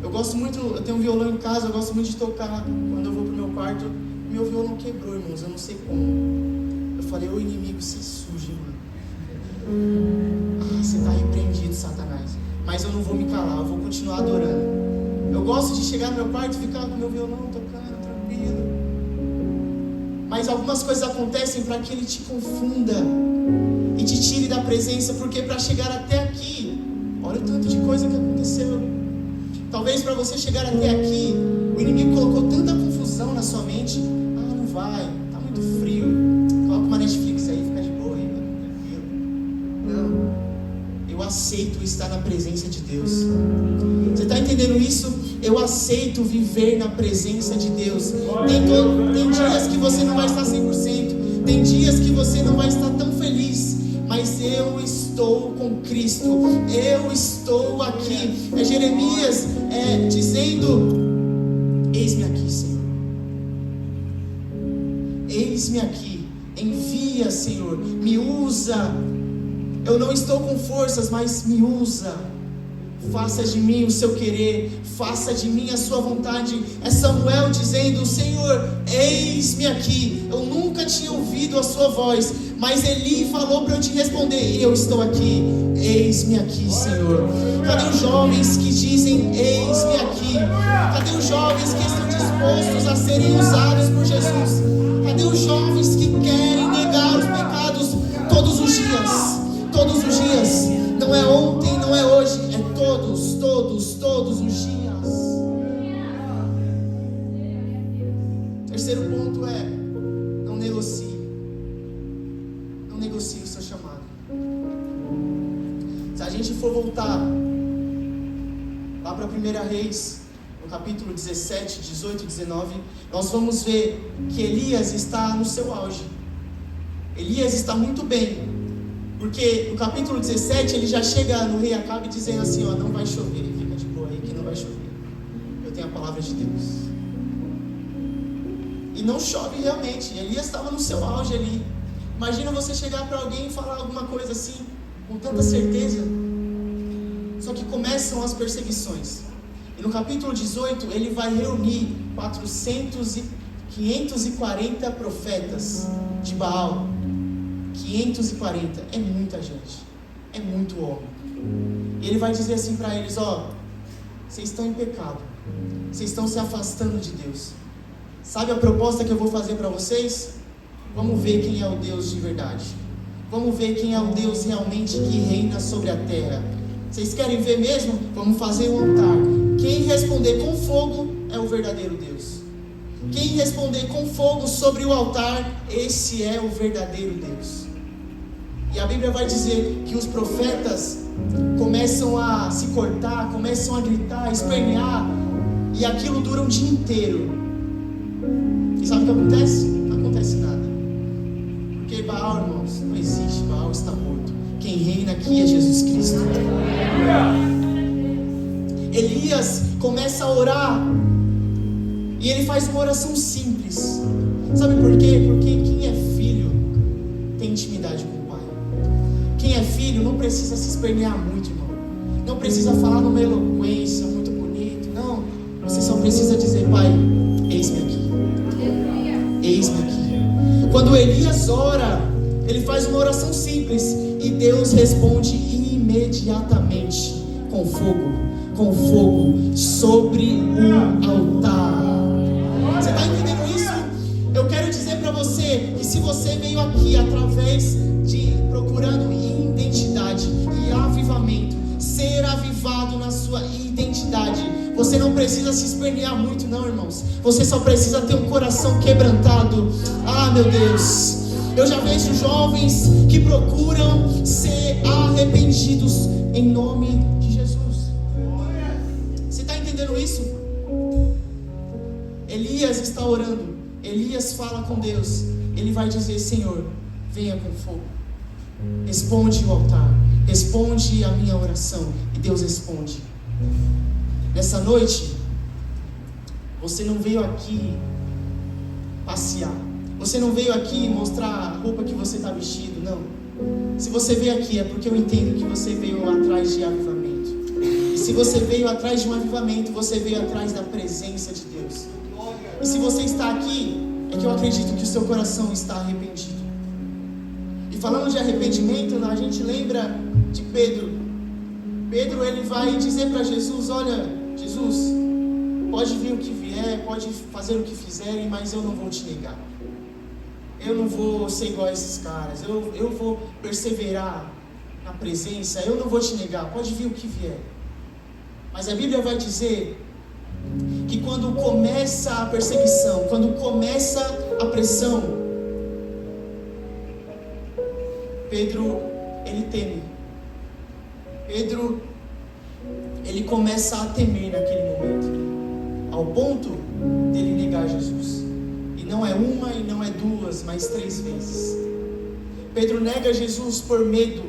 Eu tenho um violão em casa, eu gosto muito de tocar quando eu vou pro meu quarto. Meu violão quebrou, irmãos, eu não sei como. Eu falei, ô inimigo, se suje, mano. Você está repreendido, Satanás. Mas eu não vou me calar, eu vou continuar adorando. Eu gosto de chegar no meu quarto e ficar com meu violão tocando, tranquilo. Mas algumas coisas acontecem para que ele te confunda e te tire da presença, porque para chegar até aqui, olha o tanto de coisa que aconteceu. Talvez para você chegar até aqui, o inimigo colocou tanta confusão na sua mente. Não vai, tá muito frio. Coloca uma Netflix aí, fica de boa aí, tranquilo. Não, eu aceito estar na presença de Deus. Você está entendendo isso? Eu aceito viver na presença de Deus. Tem dias que você não vai estar 100%, tem dias que você não vai estar tão feliz, mas eu estou com Cristo, eu estou aqui. É Jeremias dizendo: eis-me aqui, Senhor, eis-me aqui, envia, Senhor, me usa. Eu não estou com forças, mas me usa. Faça de mim o seu querer, faça de mim a sua vontade. É Samuel dizendo: Senhor, eis-me aqui. Eu nunca tinha ouvido a sua voz, mas Eli falou para eu te responder, e eu estou aqui. Eis-me aqui, Senhor. Cadê os jovens que dizem eis-me aqui? Cadê os jovens que estão dispostos a serem usados por Jesus? Cadê os jovens que querem negar os pecados todos os dias? Todos os dias. Não é ontem, não é hoje, é todos os dias. Terceiro ponto é: não negocie. Não negocie o seu chamado. Se a gente for voltar lá para 1 Reis, no capítulo 17, 18 e 19, nós vamos ver que Elias está no seu auge. Elias está muito bem. Porque no capítulo 17 ele já chega no rei Acabe dizendo assim: não vai chover, fica de boa aí que não vai chover. Eu tenho a palavra de Deus. E não chove realmente. Elias estava no seu auge ali. Imagina você chegar para alguém e falar alguma coisa assim, com tanta certeza. Só que começam as perseguições. E no capítulo 18 ele vai reunir 540 profetas de Baal. 540, é muita gente, é muito homem. E ele vai dizer assim para eles: vocês estão em pecado, vocês estão se afastando de Deus. Sabe a proposta que eu vou fazer para vocês? Vamos ver quem é o Deus de verdade. Vamos ver quem é o Deus realmente que reina sobre a terra. Vocês querem ver mesmo? Vamos fazer um altar. Quem responder com fogo é o verdadeiro Deus. Quem responder com fogo sobre o altar, esse é o verdadeiro Deus. E a Bíblia vai dizer que os profetas começam a se cortar, começam a gritar, a espernear, e aquilo dura um dia inteiro. E sabe o que acontece? Não acontece nada. Porque Baal, irmãos, não existe. Baal está morto. Quem reina aqui é Jesus Cristo. Elias começa a orar, e ele faz uma oração simples. Sabe por quê? Porque quem é filho tem intimidade com o Pai. Quem é filho não precisa se espernear muito, irmão. Não precisa falar numa eloquência muito bonito. Não, você só precisa dizer: Pai, eis-me aqui. Eis-me aqui. Quando Elias ora, ele faz uma oração simples, e Deus responde imediatamente com fogo sobre o altar. Você está entendendo isso? Eu quero dizer para você que se você veio aqui através de procurando identidade e avivamento, ser avivado na sua identidade, você não precisa se espernear muito não, irmãos. Você só precisa ter um coração quebrantado. Meu Deus, eu já vejo jovens que procuram ser arrependidos em nome de Jesus. Você está entendendo isso? Elias está orando. Elias fala com Deus. Ele vai dizer: Senhor, venha com fogo. Responde o altar. Responde a minha oração. E Deus responde. Nessa noite, você não veio aqui passear. Você não veio aqui mostrar a roupa que você está vestido, não. Se você veio aqui é porque eu entendo que você veio atrás de avivamento. E se você veio atrás de um avivamento, você veio atrás da presença de Deus. E se você está aqui é que eu acredito que o seu coração está arrependido. E falando de arrependimento, a gente lembra de Pedro. Pedro, ele vai dizer para Jesus: olha, Jesus, pode vir o que vier, pode fazer o que fizerem, mas eu não vou te negar. Eu não vou ser igual a esses caras. Eu vou perseverar na presença. Eu não vou te negar. Pode vir o que vier. Mas a Bíblia vai dizer que quando começa a perseguição, quando começa a pressão, Pedro, ele teme. Pedro, ele começa a temer naquele momento, ao ponto dele negar Jesus. E não é uma e não é duas, mas 3 vezes. Pedro nega Jesus por medo,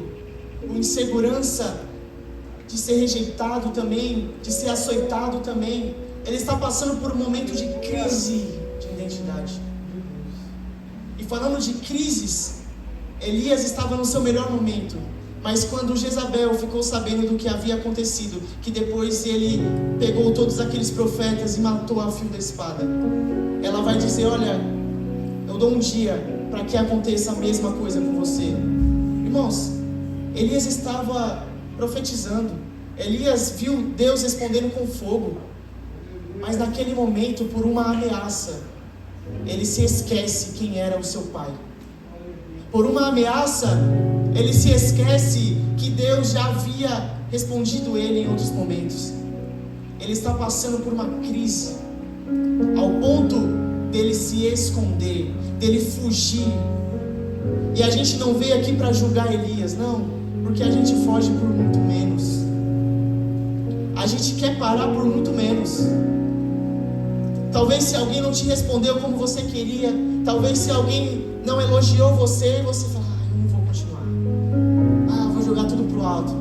por insegurança de ser rejeitado também, de ser açoitado também. Ele está passando por um momento de crise de identidade. E falando de crises, Elias estava no seu melhor momento. Mas quando Jezabel ficou sabendo do que havia acontecido, que depois ele pegou todos aqueles profetas e matou a fio da espada, ela vai dizer: olha, eu dou um dia para que aconteça a mesma coisa com você. Irmãos, Elias estava profetizando. Elias viu Deus respondendo com fogo. Mas naquele momento, por uma ameaça, ele se esquece quem era o seu pai. Por uma ameaça, ele se esquece que Deus já havia respondido ele em outros momentos. Ele está passando por uma crise, ao ponto dele se esconder, dele fugir. E a gente não veio aqui para julgar Elias, não, porque a gente foge por muito menos. A gente quer parar por muito menos. Talvez se alguém não te respondeu como você queria, talvez se alguém não elogiou você, você fala: eu não vou continuar, vou jogar tudo pro alto.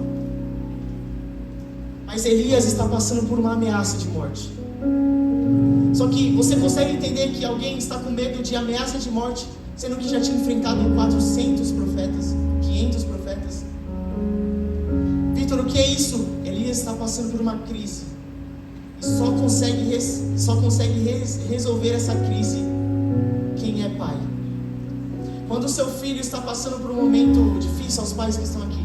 Mas Elias está passando por uma ameaça de morte. Só que você consegue entender que alguém está com medo de ameaça de morte, sendo que já tinha enfrentado 400 profetas, 500 profetas? Vitor, o que é isso? Elias está passando por uma crise. E só consegue resolver essa crise quem é pai. Quando o seu filho está passando por um momento difícil, aos pais que estão aqui,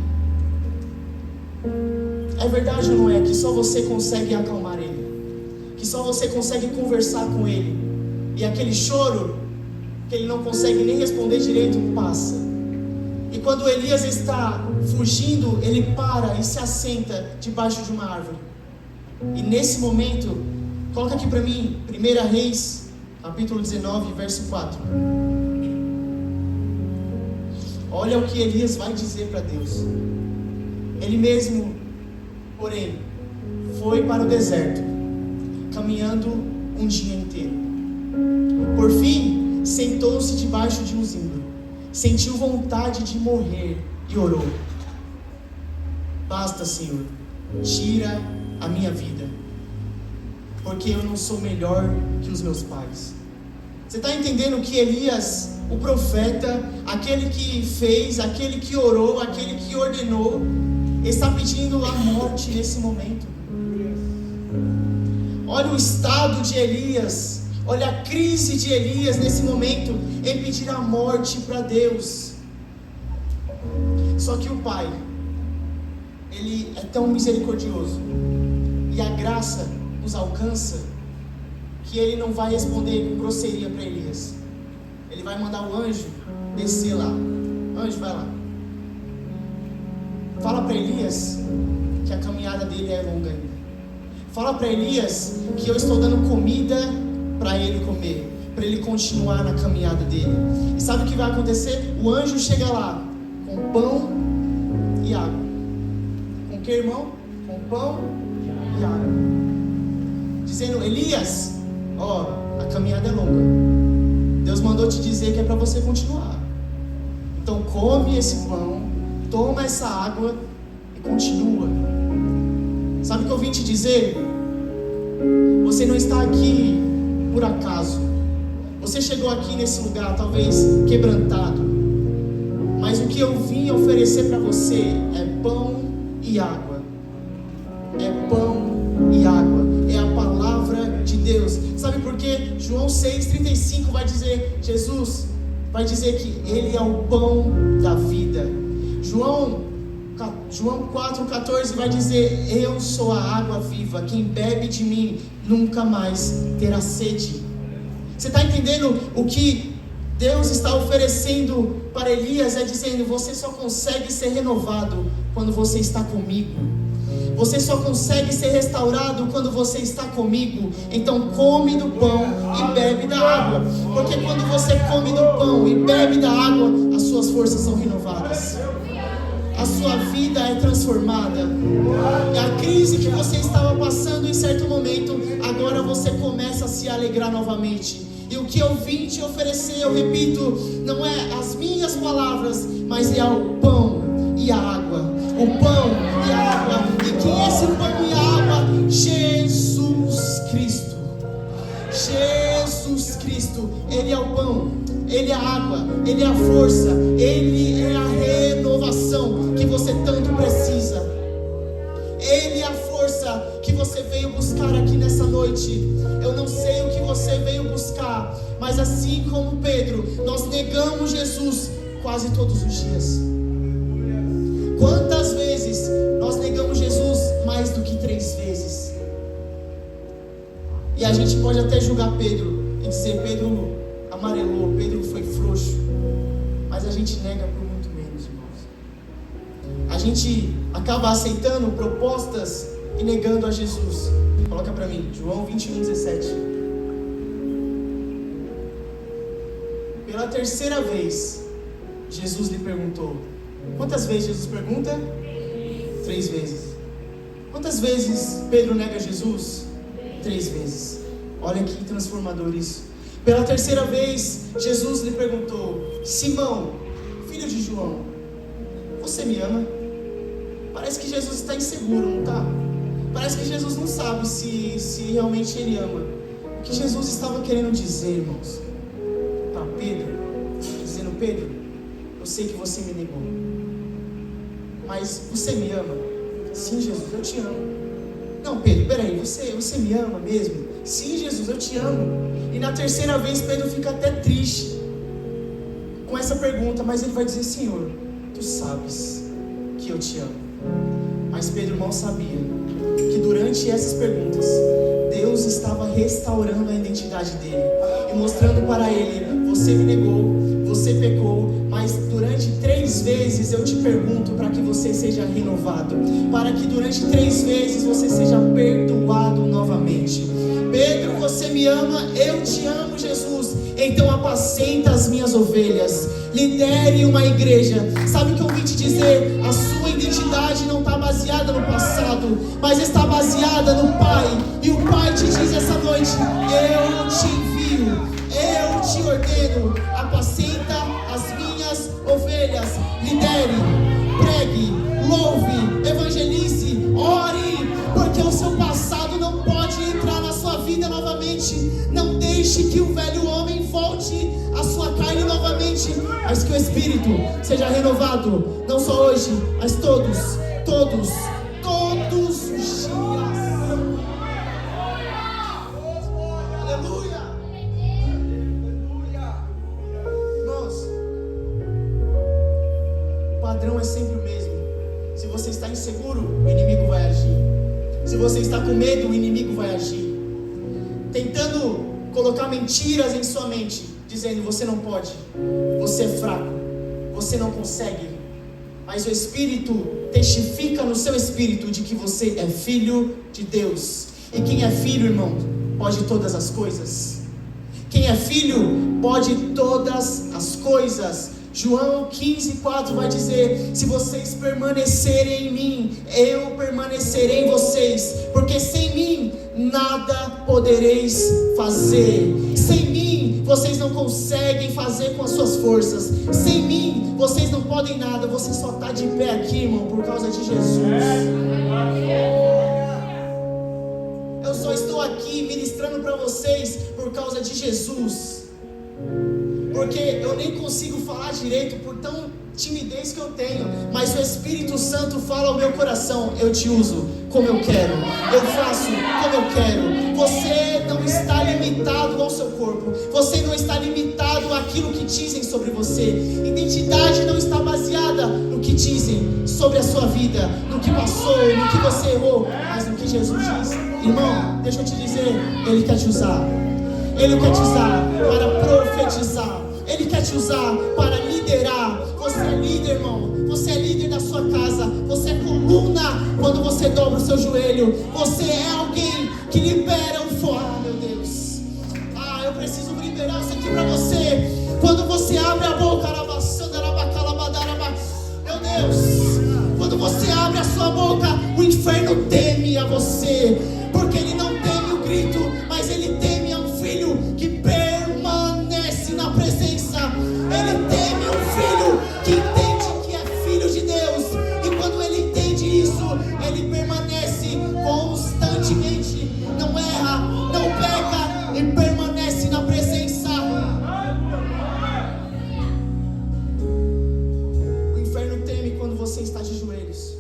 é verdade ou não é que só você consegue acalmar ele? Que só você consegue conversar com ele? E aquele choro que ele não consegue nem responder direito passa. E quando Elias está fugindo, ele para e se assenta debaixo de uma árvore. E nesse momento, coloca aqui para mim, 1 Reis, capítulo 19, verso 4. Olha o que Elias vai dizer para Deus. Ele mesmo, porém, foi para o deserto, caminhando um dia inteiro. Por fim, sentou-se debaixo de um zimbro, sentiu vontade de morrer e orou: basta, Senhor, tira a minha vida, porque eu não sou melhor que os meus pais. Você está entendendo que Elias, o profeta, aquele que fez, aquele que orou, aquele que ordenou, está pedindo a morte nesse momento? Olha o estado de Elias, olha a crise de Elias nesse momento, em pedir a morte para Deus. Só que o Pai, Ele é tão misericordioso, e a graça nos alcança, que Ele não vai responder com grosseria para Elias. Ele vai mandar o anjo descer lá. Anjo, vai lá. Fala para Elias que a caminhada dele é longa ainda. Fala para Elias que eu estou dando comida para ele comer, para ele continuar na caminhada dele. E sabe o que vai acontecer? O anjo chega lá com pão e água. Com o que, irmão? Com pão e água. Dizendo: Elias, a caminhada é longa. Deus mandou te dizer que é para você continuar. Então come esse pão, toma essa água e continua. Sabe o que eu vim te dizer? Você não está aqui por acaso. Você chegou aqui nesse lugar talvez quebrantado, mas o que eu vim oferecer para você é pão e água. É pão e água. É a palavra de Deus. Sabe por quê? João 6,35 vai dizer, Jesus vai dizer que Ele é o pão da vida. João 4,14 vai dizer, eu sou a água viva, quem bebe de mim nunca mais terá sede. Você está entendendo o que Deus está oferecendo para Elias? É dizendo, você só consegue ser renovado quando você está comigo. Você só consegue ser restaurado quando você está comigo. Então come do pão e bebe da água. Porque quando você come do pão e bebe da água, as suas forças são renovadas. A sua vida é transformada. E a crise que você estava passando em certo momento, agora você começa a se alegrar novamente. E o que eu vim te oferecer, eu repito, não é as minhas palavras, mas é o pão e a água. O pão e a água. E quem é esse pão e a água? Jesus Cristo. Jesus Cristo. Ele é o pão, Ele é a água, Ele é a força, Ele é a renovação que você tanto precisa. Ele é a força que você veio buscar aqui nessa noite. Eu não sei o que você veio buscar, mas assim como Pedro, nós negamos Jesus quase todos os dias. Quantas vezes nós negamos Jesus? Mais do que 3 vezes. E a gente pode até julgar Pedro e dizer, Pedro amarelou, Pedro foi frouxo. Mas a gente nega por muito menos, irmãos. A gente acaba aceitando propostas e negando a Jesus. Coloca para mim, João 21:17. Pela 3ª vez, Jesus lhe perguntou. Quantas vezes Jesus pergunta? 3 vezes. Quantas vezes Pedro nega Jesus? 3 vezes. Olha que transformador isso. Pela 3ª vez, Jesus lhe perguntou, Simão, filho de João, você me ama? Parece que Jesus está inseguro, não está? Parece que Jesus não sabe se realmente Ele ama. O que Jesus estava querendo dizer, irmãos, para Pedro, dizendo, Pedro, eu sei que você me negou, mas você me ama? Sim, Jesus, eu te amo. Não, Pedro, peraí, você me ama mesmo? Sim, Jesus, eu te amo. E na 3ª vez Pedro fica até triste com essa pergunta, mas ele vai dizer, Senhor, tu sabes que eu te amo. Mas Pedro mal sabia que durante essas perguntas Deus estava restaurando a identidade dele e mostrando para ele, você me negou, você pecou, mas durante 3 vezes eu te pergunto para que você seja renovado, para que durante 3 vezes você seja perdoado novamente. Pedro, você me ama, eu te amo, Jesus. Então apacenta as minhas ovelhas, lidere uma igreja. Sabe o que eu vim te dizer? A sua identidade não está baseada no passado, mas está baseada no Pai. E o Pai te diz essa noite, eu te envio, eu te ordeno, apacenta as minhas ovelhas. Lidere, pregue, louve, evangelize, ore, porque o seu passado não pode entrar na sua vida novamente. Não deixe que o velho homem volte à sua carne novamente, mas que o Espírito seja renovado, não só hoje, mas todos os dias. Aleluia! Irmãos, o padrão é sempre o mesmo. Se você está inseguro, o inimigo vai agir. Se você está com medo, o inimigo vai agir, tentando colocar mentiras em sua mente, dizendo, você não pode, você é fraco, você não consegue. Mas o Espírito testifica no seu espírito de que você é filho de Deus. E quem é filho, irmão, pode todas as coisas. Quem é filho pode todas as coisas. João 15:4 vai dizer, se vocês permanecerem em mim, eu permanecerei em vocês, porque sem mim nada podereis fazer. Sem mim vocês não conseguem fazer com as suas forças. Sem mim vocês não podem nada. Você só está de pé aqui, irmão, por causa de Jesus. Eu só estou aqui ministrando para vocês por causa de Jesus. Porque eu nem consigo falar direito por timidez que eu tenho, mas o Espírito Santo fala ao meu coração: eu te uso como eu quero, eu faço como eu quero. Você não está limitado ao seu corpo, você não está limitado àquilo que dizem sobre você. Identidade não está baseada no que dizem sobre a sua vida, no que passou, no que você errou, mas no que Jesus diz. Irmão, deixa eu te dizer, Ele quer te usar. Ele quer te usar para profetizar. Ele quer te usar para liderar. Você é líder, irmão. Você é líder da sua casa. Você é coluna quando você dobra o seu joelho. Você é alguém que libera o fogo. Ah, meu Deus. Ah, eu preciso liberar isso aqui para você. Quando você abre a boca, meu Deus. Quando você abre a sua boca, o inferno teme a você. Porque ele não teme o grito, mas ele teme a um filho que permanece na presença. Ele teme um filho que entende que é filho de Deus. E quando ele entende isso, ele permanece constantemente. Não erra, não peca e permanece na presença. O inferno teme quando você está de joelhos.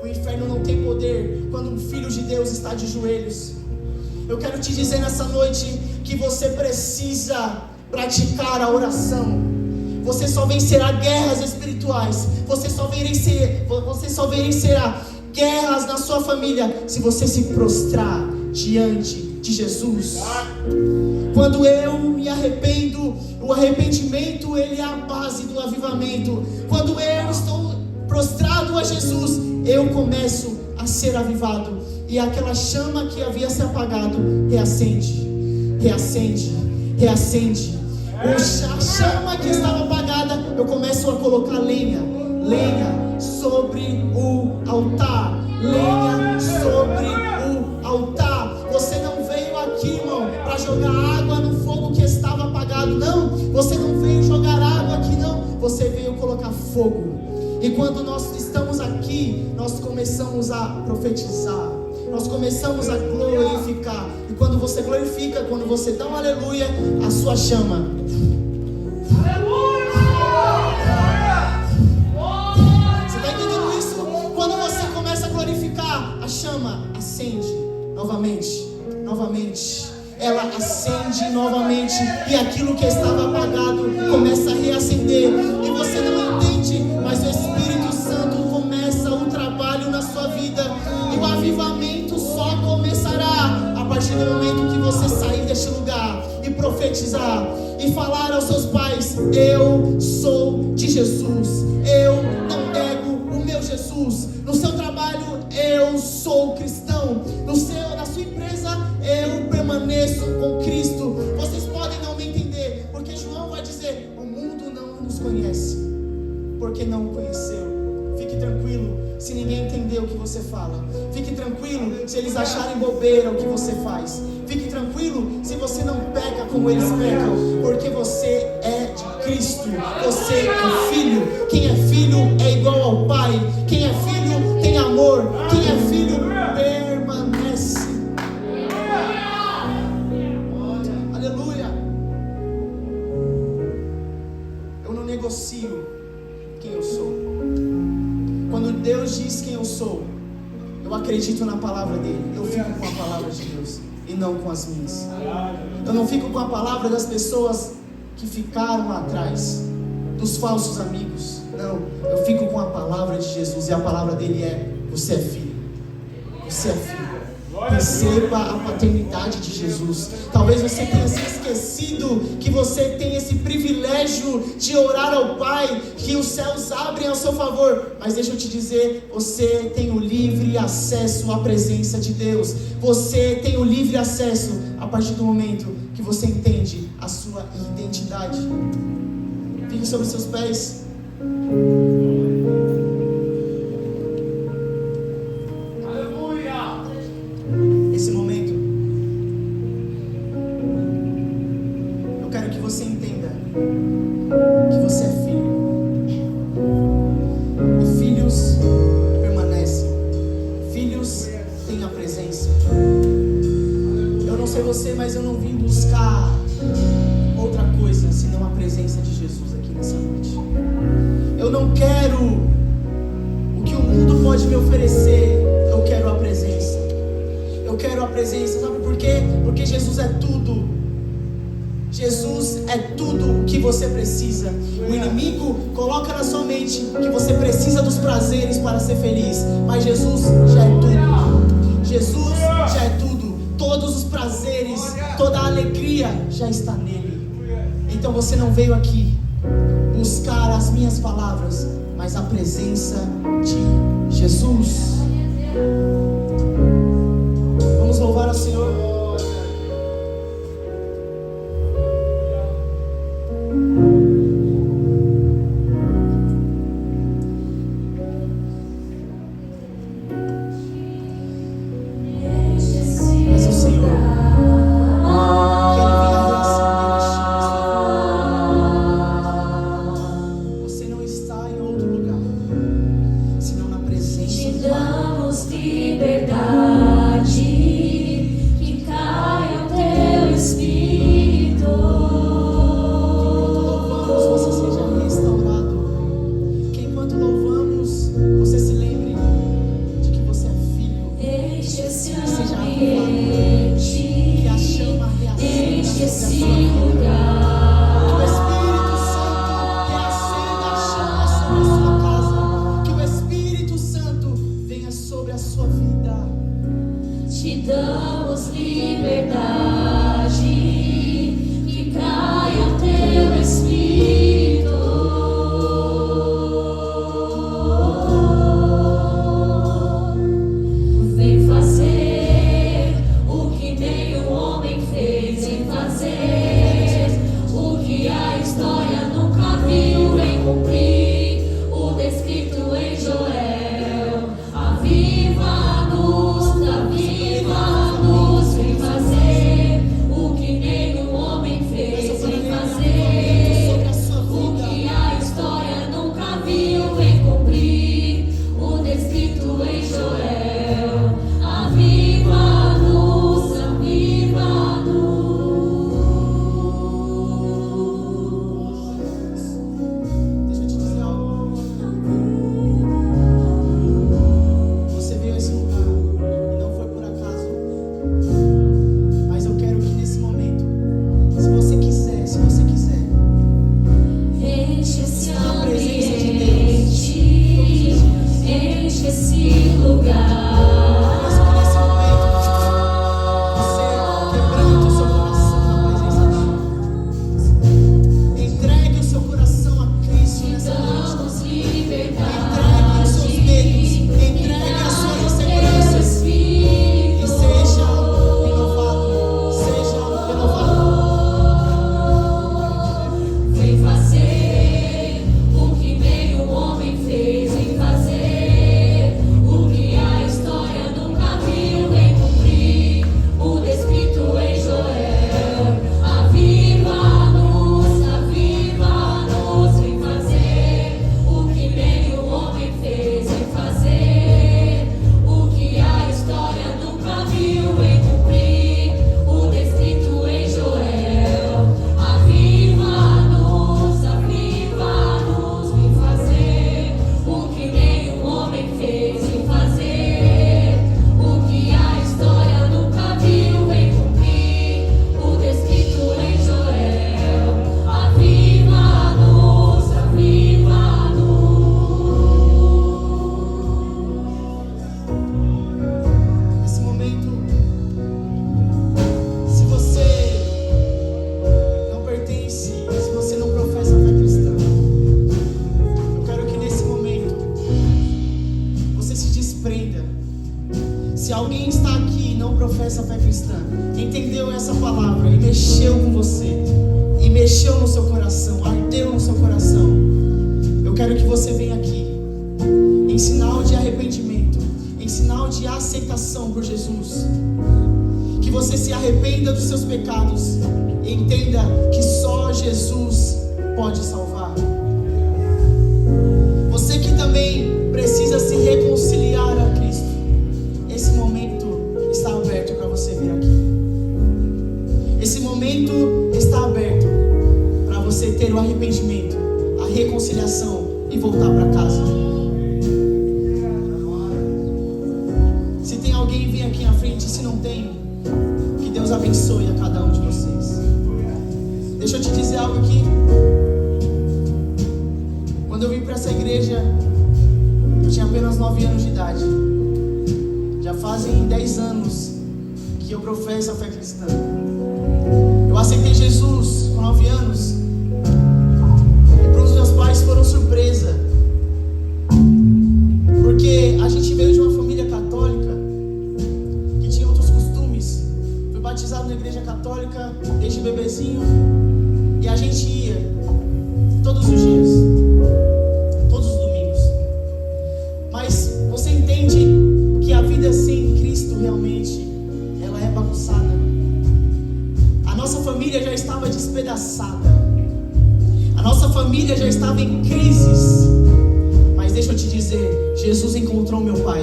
O inferno não tem poder quando um filho de Deus está de joelhos. Eu quero te dizer nessa noite que você precisa praticar a oração. Você só vencerá guerras espirituais. Você só vencerá guerras na sua família se você se prostrar diante de Jesus. Quando eu me arrependo, o arrependimento ele é a base do avivamento. Quando eu estou prostrado a Jesus, eu começo a ser avivado. E aquela chama que havia se apagado reacende. A chama que estava apagada, eu começo a colocar lenha sobre o altar. Lenha sobre o altar. Você não veio aqui, irmão, para jogar água no fogo que estava apagado. Não, você não veio jogar água aqui, não. Você veio colocar fogo. E quando nós estamos aqui, nós começamos a profetizar. Nós começamos a glorificar. E quando você glorifica, quando você dá um aleluia, a sua chama. Você está entendendo isso? Quando você começa a glorificar, a chama acende novamente. Ela acende novamente. E aquilo que estava apagado começa a reacender. E você não entende, mas o Espírito Santo começa um trabalho na sua vida. E o avivamento só começará a partir do momento que você sair deste lugar e profetizar e falar aos seus pais: eu sou de Jesus, eu não nego o meu Jesus. No seu trabalho, eu sou cristão. Na sua empresa, eu permaneço com Cristo. Vocês podem não me entender, porque João vai dizer: o mundo não nos conhece, porque não o conheceu. Fique tranquilo se ninguém entender o que você fala. Fique tranquilo se eles acharem bobeira o que você faz. Fique tranquilo se você não peca como eles pecam, porque você é de Cristo. Você é filho. Quem é filho é igual ao Pai. Quem é filho tem amor. Quem é filho permanece. Aleluia. Eu não negocio quem eu sou. Quando Deus diz quem eu sou, eu acredito na palavra dele. Eu fico com a palavra de Deus e não com as minhas. Eu não fico com a palavra das pessoas que ficaram lá atrás, dos falsos amigos. Não, eu fico com a palavra de Jesus. E a palavra dele é: você é filho. Você é filho. Receba a paternidade de Jesus. Talvez você tenha se esquecido que você tem esse privilégio de orar ao Pai, que os céus abrem ao seu favor. Mas deixa eu te dizer, você tem o livre acesso à presença de Deus. Você tem o livre acesso a partir do momento que você entende a sua identidade. Fique sobre os seus pés. Esse momento, eu quero que você entenda que você é filho. E filhos permanecem. Filhos têm a presença. Eu não sei você, mas eu não vim buscar outra coisa senão a presença de Jesus aqui nessa noite. pode me oferecer, eu quero a presença. Eu quero a presença, sabe por quê? Porque Jesus é tudo. Jesus é tudo o que você precisa. O inimigo coloca na sua mente que você precisa dos prazeres para ser feliz, mas Jesus já é tudo. Jesus já é tudo. Todos os prazeres, toda a alegria já está nele. Então você não veio aqui buscar as minhas palavras, mas a presença de Jesus. Vamos louvar ao Senhor. alguém vir aqui na frente, se não tem, que Deus abençoe a cada um de vocês. Deixa eu te dizer algo aqui. Quando eu vim para essa igreja, eu tinha apenas 9 anos de idade. Já fazem 10 anos que eu professo a fé cristã. Eu aceitei Jesus com 9 anos. E para os meus pais foram surpresa. Porque a gente veio de uma família católica que tinha outros costumes. Fui batizado na igreja católica desde bebezinho. E a gente ia todos os dias, todos os domingos. Mas você entende que a vida sem Cristo realmente ela é bagunçada. A nossa família já estava despedaçada. A nossa família já estava em crises. Mas deixa eu te dizer, Jesus encontrou meu pai.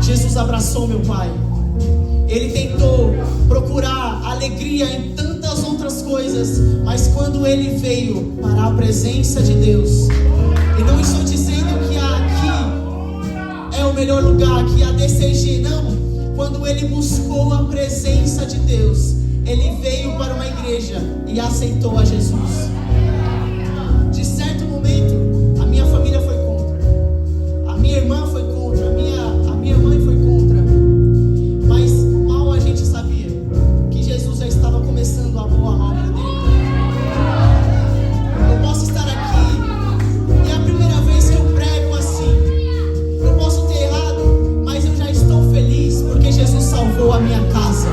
Jesus abraçou meu pai. Ele tentou procurar alegria em tantas outras coisas, mas quando ele veio para a presença de Deus, e não estou dizendo que aqui é o melhor lugar, que a DCG, não. Quando ele buscou a presença de Deus, ele veio para uma igreja e aceitou a Jesus. De certo momento, a minha família foi contra, a minha irmã foi contra, a minha mãe foi contra, mas mal a gente sabia que Jesus já estava começando a boa obra dele. Eu posso estar aqui e é a primeira vez que eu prego assim. Eu posso ter errado, mas eu já estou feliz porque Jesus salvou a minha casa.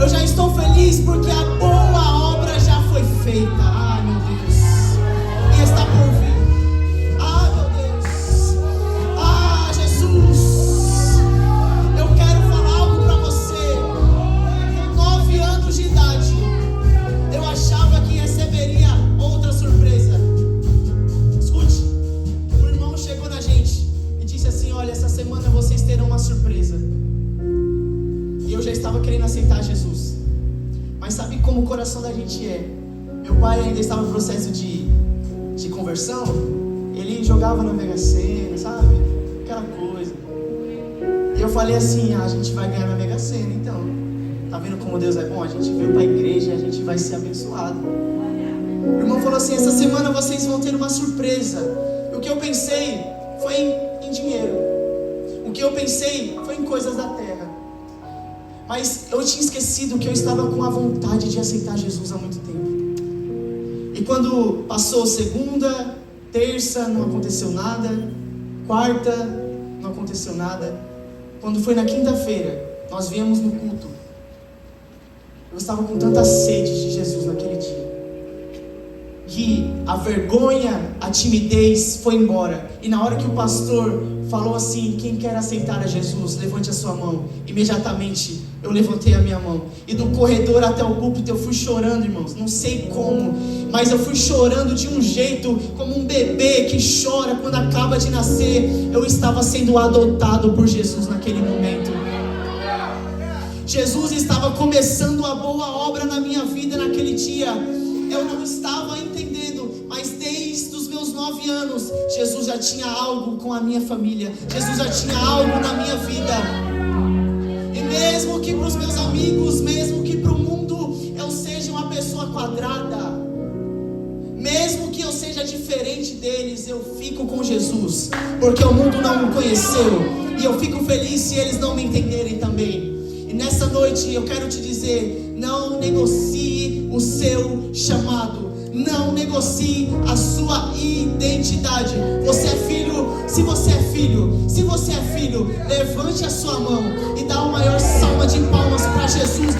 Eu já estou feliz porque a boa obra já foi feita. Ah, meu Deus. E está por vir. Ah, meu Deus. Ah, Jesus. Eu quero falar algo para você. Com 9 anos de idade, eu achava que receberia outra surpresa. Escute. O irmão chegou na gente e disse assim: olha, essa semana vocês terão uma surpresa. E eu já estava querendo aceitar Jesus. Mas sabe como o coração da gente é? Meu pai ainda estava no processo de conversão. Ele jogava na Mega Sena, sabe? Aquela coisa. E eu falei assim: a gente vai ganhar na Mega Sena, então. Tá vendo como Deus é bom? A gente veio para a igreja e a gente vai ser abençoado. O irmão falou assim: essa semana vocês vão ter uma surpresa. E o que eu pensei foi em dinheiro. O que eu pensei foi em coisas da terra. Mas eu tinha esquecido que eu estava com a vontade de aceitar Jesus há muito tempo. E quando passou segunda, terça, não aconteceu nada. Quarta, não aconteceu nada. Quando foi na quinta-feira, nós viemos no culto. Eu estava com tanta sede de Jesus naquele dia, que a vergonha, a timidez foi embora. E na hora que o pastor falou assim: quem quer aceitar a Jesus, levante a sua mão. Imediatamente eu levantei a minha mão. E do corredor até o púlpito eu fui chorando, irmãos. Não sei como, mas eu fui chorando de um jeito, como um bebê que chora quando acaba de nascer. Eu estava sendo adotado por Jesus naquele momento. Jesus estava começando a boa obra na minha vida naquele dia. Eu não estava entendendo, mas desde os meus 9 anos, Jesus já tinha algo com a minha família. Jesus já tinha algo na minha vida. E mesmo que para os meus amigos, mesmo que para o mundo eu seja uma pessoa quadrada, mesmo que eu seja diferente deles, eu fico com Jesus, porque o mundo não me conheceu. E eu fico feliz se eles não me entenderem também. E nessa noite eu quero te dizer: não negocie o seu chamado. Não negocie a sua identidade. Você é filho. Se você é filho, levante a sua mão e dá a maior salva de palmas para Jesus.